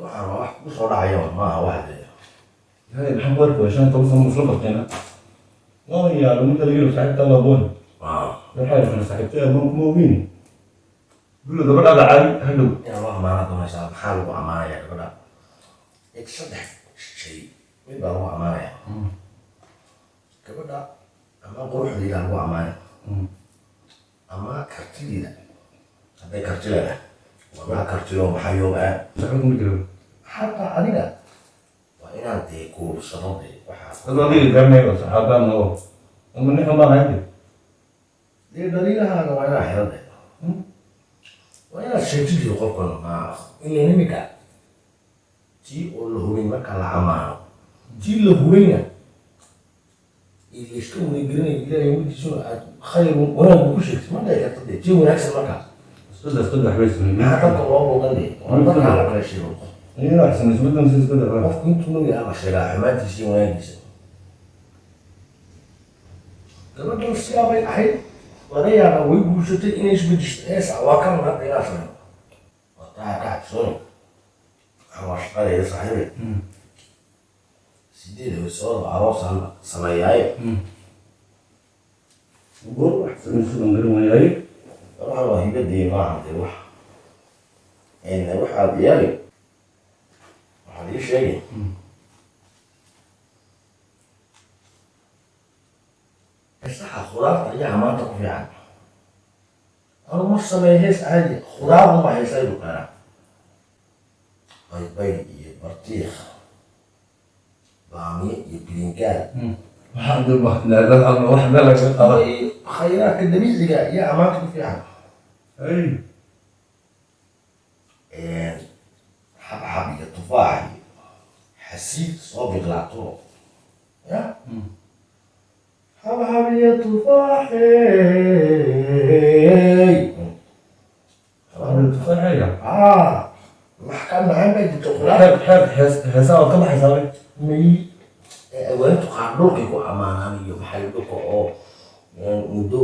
waxaan waa wax ku soo dhacaya maaha wax dee هاي الحمد عشان توصل مصلحة هنا والله يا لو انت اللي صاحبت الله بون الحاجة انا صاحبتها موجودين قول له ده بقى عادي حلو inaan wax amaanada meesha maxaa lagu amaanaya gabadha saddex shay mid baa lagu amaanaya gabadha ama quruxdeeda lagu amaanaya ama kartideeda hadday karti leedahay waa kartiyo maxayooba صاحبكم كده xataa adiga waa inaad dee guursado dee waxaa هذا اللي قدامي بس هذا ما ومن نحن ما عندي dee dhaliilahaaga waa inaad xiro dee waa inaad sheegtid qofkan ilan imika tii oo la hubin marka la amaano tii la hubinna iska wanagelinaya ilaahay wadiisuna aad khayr wanaag ku sheegtid ma dhici karta dee tii wanaagsan markaas استودع حبيس maxaa dadka loo boogan dee waa dadkaa la kala sheego ايه احسن مش بدنا نسيس كده qofku intuu nabi ama sheegaa xumaantiisa iyo wanaagiisa gabadhan sidaabay ahayd laga yaabaa way guursatay inay isbedisho heesa waa ka maqan inaa sameyo waa taa ka cabsooni waa shaqadeeda saaxiibay sideed hawsooda aroosaan sameeyaaye وقول احسن مش بدنا نقول وياي waxaan waa hibadii maaha dee wax waxaad yeeli waxaad ii sheegay heesaha khudaarta ayaa maanta ku fiican anu ma sameeyo hees caadi khudaar uma heesaydu kanaa baybay iyo bartiikh baamiye iyo bilingaal الحمد لله لا لا الله وحده لك khayraadka dabiiciga ayaa maanta ku fiican اي xabxab iyo tufaax iyo xasiid soo biqlaato ya xabxab iyo tufaaxey هذا التفاحية wax ka macaan bay jirto khudaar حاب حساب كم حسابي may aweentu qaar dhulkay ku amaanaan iyo maxay dhulka oo muddo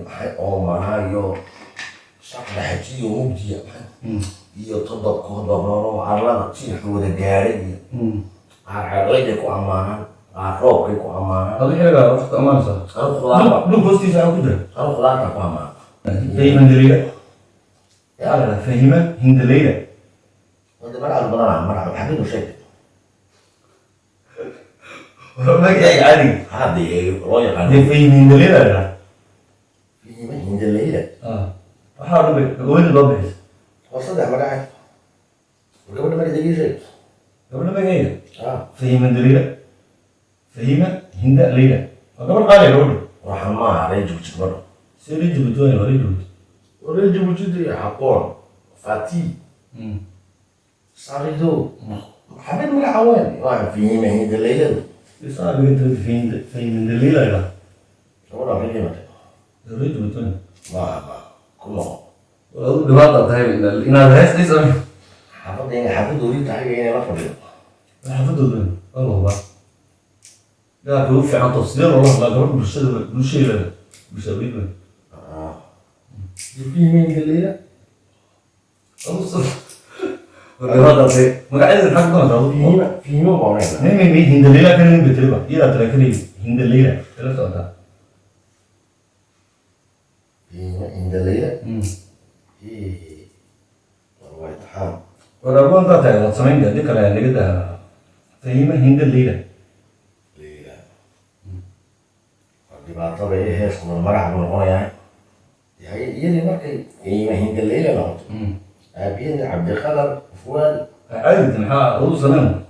maxay oomanayo shaqdhaxajiyo mugdiya iyo todobkooda horo carlada jiilka wada gaaray iyo qaar xeeqayday ku ammaanaan qaar roobkay ku ammaanaan هذه حاجة وقت أمان صح anu khudaarba لو بوستي ساعة كده anu khudaarta ku ammaana فهيمة هندلية لا فهيمة هندلية wada magaca badanaa magaca xaqiiqu sheegtay ما جاي عادي haddii loo yaqaano دي فهيمة هندلية لا fiima hindalayda waxaa dhubay gabadha loo bixis waa saddex magacay gabadha magaceedii sheeg gabadha magaceeda fahima hindaleyla fahima hinda leyla waa gabadh qaali gabadha waxaan maaha ree jubti gabadha see ree jabuuti waa ree jabuuti ree jubutida xaqoon fati saqido xabid magaca weyn waa fiima hindalaylada isaa biganta fahima hindaleyla ila gabadha ka dhimatay ree jabuuti ma ku noqon waa dhibaata tahay inaad heesaysa xaafadda inay xaafadoodii tahay inay la fadhiyo xaafadooda waa hubaa yaa kugu fiican to sidee loola hadlaa gabadha bulshadeeda bulshadeeda fiima hindalayda dhibaata tahay magaceeda maxaa ku doontaa fiima boonayna نعم هندليلا كان بتربا يلا ترى كده هندليلا ثلاثة أضعاف fiima hindalayda waa imtixaan وربنا ده تاع سمين ده ديك اللي كده فهيمة هندليلا layla dhibaatada ee heesku magaca buu noqonayaa iyadii markay fiima hindalayda noqoto aabiyada cabdiqadar fuwaal عادي نحا أول سنة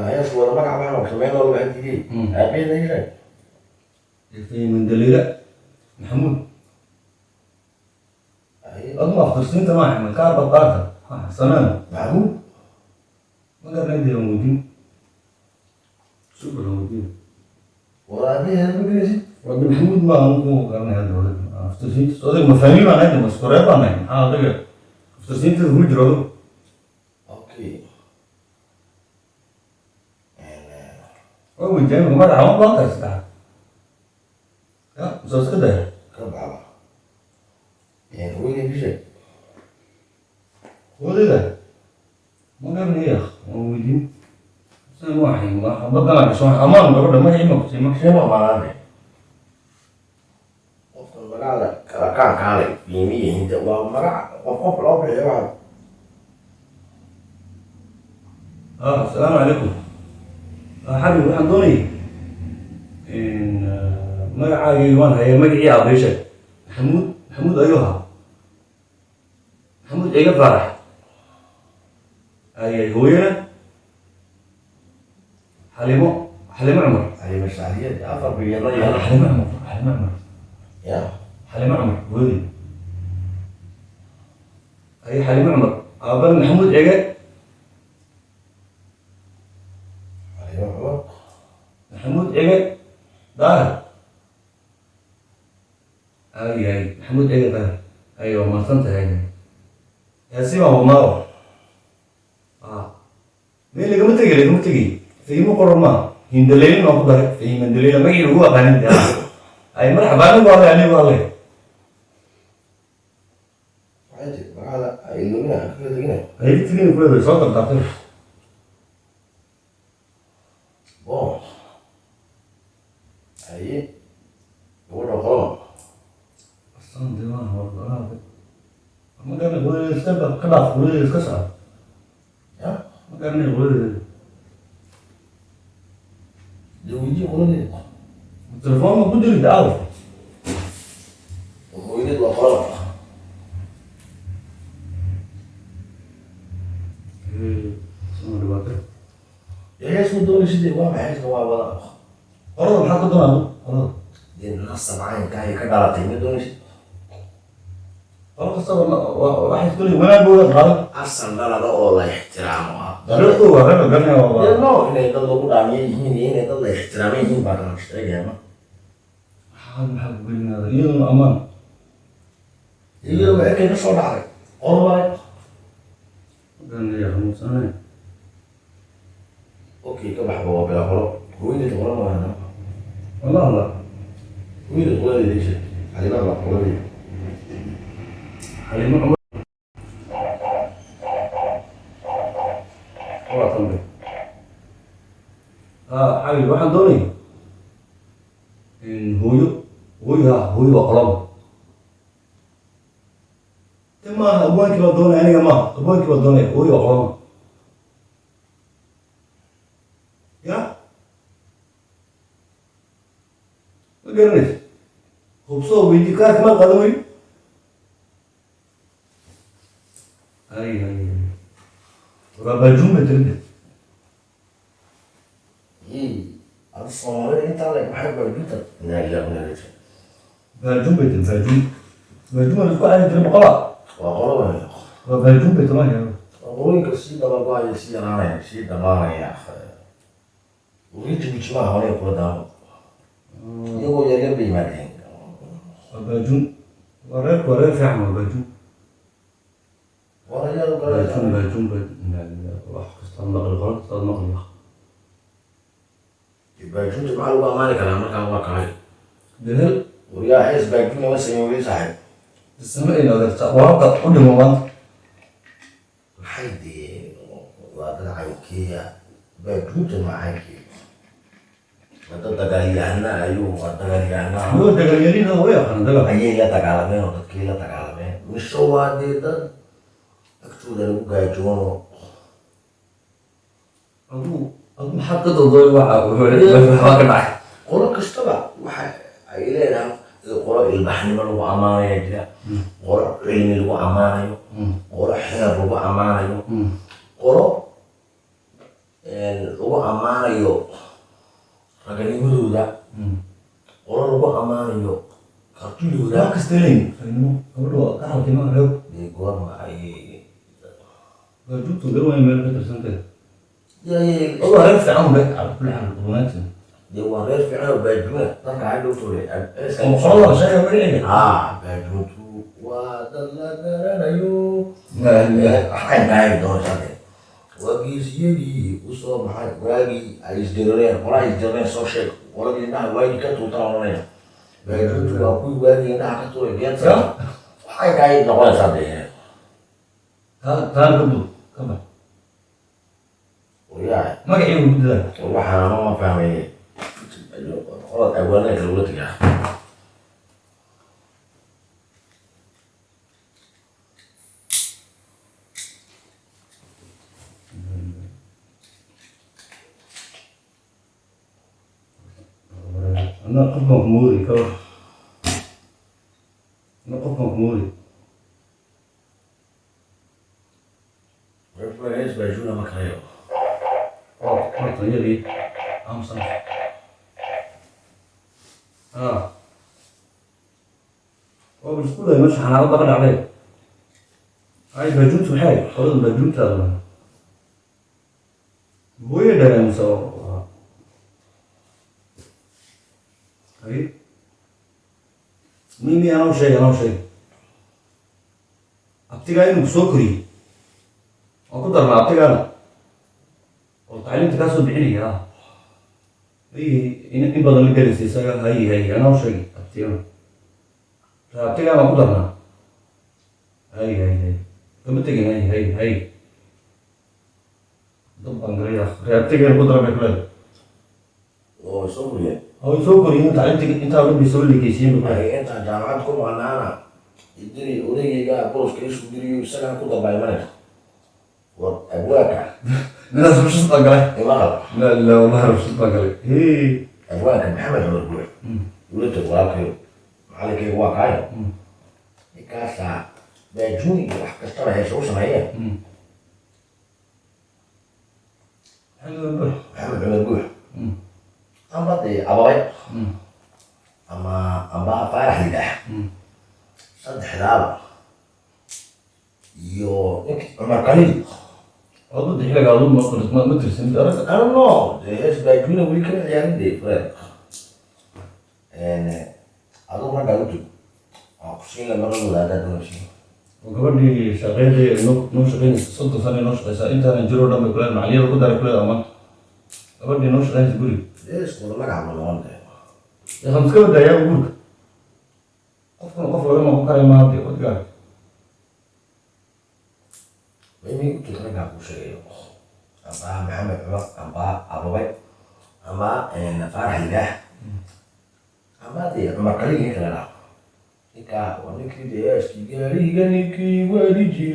heesku wada magac baa noqotay meel walba hantigey aabiyada isheeg فهيمة هندليلا محمود أضمن أخطر سنة ما إحنا كار بقارة سنة maxamuud ما قدر عندي موجودين سوبر موجودين waraabihii magaysid وابن محمود ما هو قرن هذا الولد أخطر سنة صدق مفاهيم أنا هذا مسكورة أنا هذا أخطر سنة هو جرالو okay هو جاي من مرة عم بقى استعد لا بس كده ka bacba hooyadii isheeg ولده ما قبل يا أخ موجودين سموا حين ما بدنا نسمع أمان قبل ما يهمك سمع Siapa mana? Waktu mereka kalau kali ini itu uang mereka kok belum ya? السلام عليكم حبيبي waxaan doonayay magacaaga waan haya magacii aabbeesha maxamuud ayuu ahaa maxamuud iga faarax ayay hooyana xalimo cumar Hari Masyariat apa biar ya? xalimo cumar Ya. xalimo cumar hooyadii ay xalimo cumar aabban maxamuud ege محمود إيه دار أي محمود إيه دار أيوة ما فهمت هاي يا سيما هو ما مين اللي قمت تجي في مقرمة هندلين ما قدر في مندلين ما يجي هو كان أي مرحبا والله يعني والله عادي على أي لونها كذا كذا هي تجيني كل صوت الدكتور Bom, aí, agora rola. أصلاً ديوان هو ما كان يقول يستبق خلاص يقول يسكسر Ya, ما كان يقول dia uji mana ni? التليفون موجود اللي تعرف Aku ini dua rola. اسمه دلوقتي Ya, semua tu mesti dia buat macam tu apa? والله محطة دماغه والله Dia nasa main kayak kagak latih itu mesti. والله قصة واحد يقول لي وين أقول غلط Asal dah ada oleh ihtiram. غلط هو غلط قالني Ya, والله no, ini itu lu udah ini itu oleh ihtiram ini barang mesti ya mah. حال محب قلنا يوم أمان Iya, mereka itu saudara. Orang قال لي يا خمس أنا Oke, kau bawa bela kalau. Gue ini orang mana? والله لا Gue ini orang di sini. Ada apa? Orang di. حليم عمر والله طنبي حبيبي واحد دوني إن هوي وقلم تما أبوانك بدوني أنا كمان أبوانك بدوني هوي وقلم يا ما قرنيش خبصو ويدي كاك ما قدوي أي ربع جمعة تريد Iya, harus soalnya ini tak lagi mahal berjuta. Nah, iya benar itu. بجمعة الأسبوع اللي تريد بقلع Wah, kalau mana? ربع جمعة تمام يا Kalau ini kesih dalam gua sih rame, sih dalam ya. Gue itu cuma orang yang tahu. Ini gue jadi lebih mati. ربع جمعة وراك في عمل بجمعة Orang yang kalau راح استنبق الغلط استنبق الغلط baju cuma lu mana kalau mereka mau kali. دهل Uriah es bajunya masih yang beli sahib. السماء إلى ذلك ورقة قدم ومان Haidi, wadah ayukia, baju cuma ayuki. Atau tagaliana ayu, tagaliana. هو الدجاجين هو يا أخي ده Aye la tagalame, atau kila tagalame. Misawa dia aku dari buka cuma. أبو محطة الضوء وحاجة معي Orang kestaba, wah, aile dah. Orang ilbahni malu amanah ya dia. Orang ilmi lu amanah yo. Orang hina lu amanah yo. Orang lu amanah yo. Agak ni dulu dah. Orang lu amanah yo. Kaki dulu dah. لا كستلين إنه هو تعرف كمان لو Di gua mah ai. جبت غير وين مال كتر سنتين Ya ya. والله عرفت عنهم بيت على كل حال البطولات Dia waris fi'il baju tak ada tu deh. والله شيء مريح Baju tu wadalagara ayo. لا Hai dong sate. Wagi sih usul mahal lagi ais derene, orang ais derene sosial. Orang di nah wagi kan tu tahu orang. Baju tu aku wagi nah kan tu dia. Hai dong sate. تعال قبل كمل وياي ما قاعد يقول ده waxaan ma fahmay qolad awaanada kala tagaa أنا قف مغموري كور أنا قف مغموري reference bajuna ma karayo ما طيري أم صح بس كله يمشي على ضغط عليه هاي بجوت وحاجة خلاص بجوت هذا بوي ده مسوا هاي ميمي أنا وشيء أبتغى إنه بسكري أقدر ما أبتغى أنا وتعلمت كاسو بعيني يا إن بدل الجلسة سجى هاي أنا وشيء أبتغى فأبتغى ما أقدر أنا هاي كم تيجي هاي طب أنجريا أبتغى القدرة بكلام oo Soomaaliya هو سكري أنت علمت أنت أقول بيسوي لي كيسين ay inta jaamacad ku maqnaana idiri odayga booska isku diriyo isaga ku dabay mana waa abwaaka لا مش طاقة imaha لا والله مش طاقة هي abwaaka maxamed cumar buur dowladda walaalkayo macalinkayga waa kaayo ninkaasa baajuun iyo wax kastaba heesha u sameeyeen حلو maxamed cumar buur amba dee ababay amba faarax lidaah saddexdaaba iyo ninkii cumar kaliil أظن دي حاجة أظن ما ترسم ده I don't know. There's like we can reality, friend. And I don't want to do. I've seen a lot of that machine. وقبل شغال نوش غين 6 سنة نوش غيسا أنت نجرو دم كلام عليه وكده ركلا أمان قبل نوش غين تقولي Yes, well, I'm not on there. يا خمس كم ده يا بقولك قف ولا ما بكره ما أبدي قد قال Maybe to try to push it. Amba Muhammad Umar, Amba Abu Bakr, Amba and Farah Lidah. Amba the Umar Khalil ni kena. Ika waniki dia skigari ganiki waliji.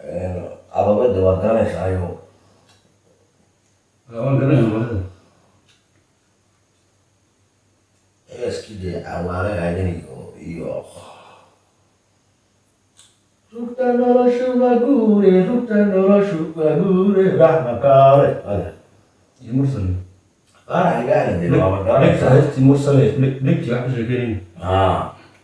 And Abu Bakr the wadana sayo. أول كده ولا Eskide aware agani iyo. Ruktanora shubagure rahmakare. مرسل Farah Lidah ni dia ليك ساعات مرسل ليك يا حاجة كده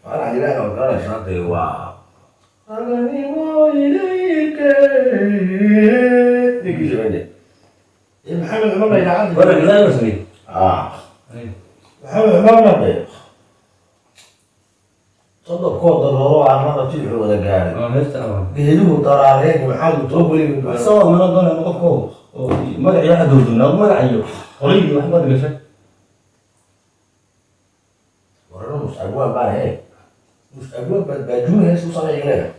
Farah Lidah wadana sayo wa. Agani mo ilike. Diki sebende. Muhammad Umar ila andi. ولا لا مرسل محمد عمر نبي صدق كود الروح عمرنا تيجي ولا قاعد هسه قهلوه طرارين وحاول تقولي من سوا من الدنيا نقفه ما قاعد يحد ودنا ما قاعد يلو قريب محمد قشة ورنا مش أبواب بقى هيك مش أبواب بجون هيك وصل إليها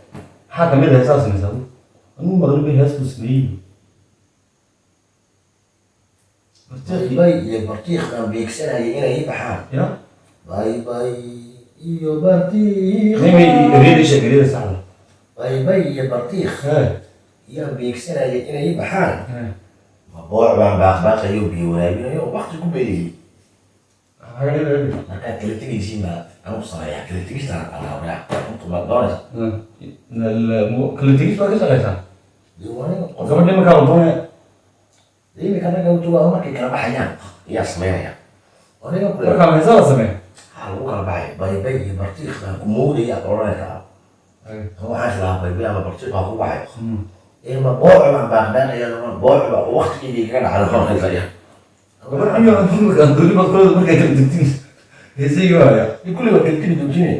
حاكم ده أساس نسوي أنا مغربي هيك مسلمين باي البطيخ كان بيكسرها هنا يبقى حال يا باي يو بطيخ مين يريد شيء يريد سعر باي البطيخ ها يا بيكسرها هنا يبقى حال مبوع بقى باقي يوبي ولا يو وقت كوبي حاجة كده marka kala tegaysiin baa aan u sameeyaa kala tegistaan alaabayaa inta ma doonaysa كل تيجي بقى كذا diiwaanada qof قبل ما كان ربنا imika anaga utugaa markay kala baxayaan ayaa sameynaya aniga kule ما كان هزار سمع waxaa lagu kala baxay baybay iyo bartiiq baan ku moodaya oranaysaa waxaan islahaa baybay ama bartiiq baa ku baxay ma booc baan baaqdaanaya booc baa waqtigii kaga dhacda oranaysaa قبل أيوة أنتم كان دولي بقول ما كان تكتير هزي ويا kulli waa kala tegi doojinay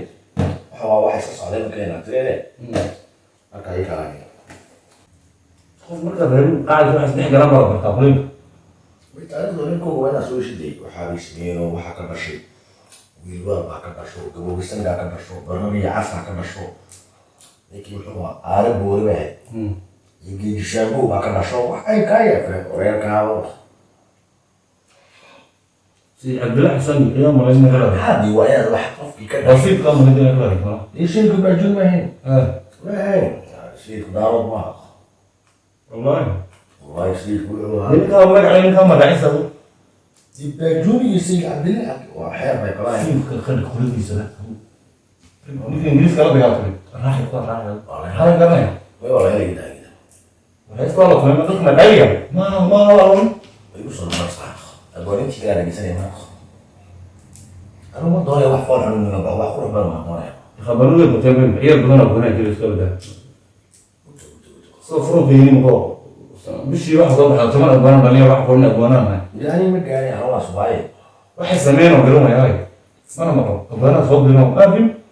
waxa waa wax iska socday markay naagteene marka ay kala مرة غير قاعد واحد نحكي لما ربنا تقريبا taariikhda ninkooga waa inaa soo shiday waxaa bay sameeyeen waxaa ka dhashay wiilwaal baa ka dhasho gaboobisangaa ka dhasho barar iyo casaa ka dhasho ninkii wuxuu ahaa aare boori bay ahayd iyo geedishaanbow baa ka dhasho wax ay kaa yeefeen reerkaaba si cabdilla xasan iyo malayn haddii waa inaad wax qofkii ka dhashay ka malayn kala iyo shirku baajuun ma ahayn shirku daarood ma wallahi shirku wuxuu ahaa ninka magaciisa di baajuun iyo sayid cabdilla waa xeer bay qabaan shirka khadka kuladiisa ninka ingiriiska la dagaaltamay raaxi ku raaxi hal garanaya way wala helay daayida waxay isku la kulmay dadka madayga ma walaal ay u soo marsaa agoonti gaar ah ma anu ma doonay wax qoran anu wax qurux badan ma doonay khabaruhu ku taabay ciyaar badan oo goona jiro iska wada soo furuqayni mo bishii wax soo baxay toban goona baliya wax qorna goona ma yani ma gaari hawa subaay waxay sameeyeen oo garan waayay mana maqo goona soo bino abim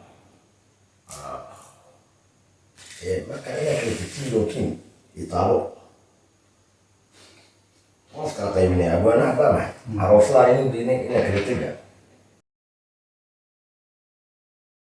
marka ila kale tiyo kin itaalo qofka qaybinaya goona baa ma aroosaa inuu diinay ila kale tiga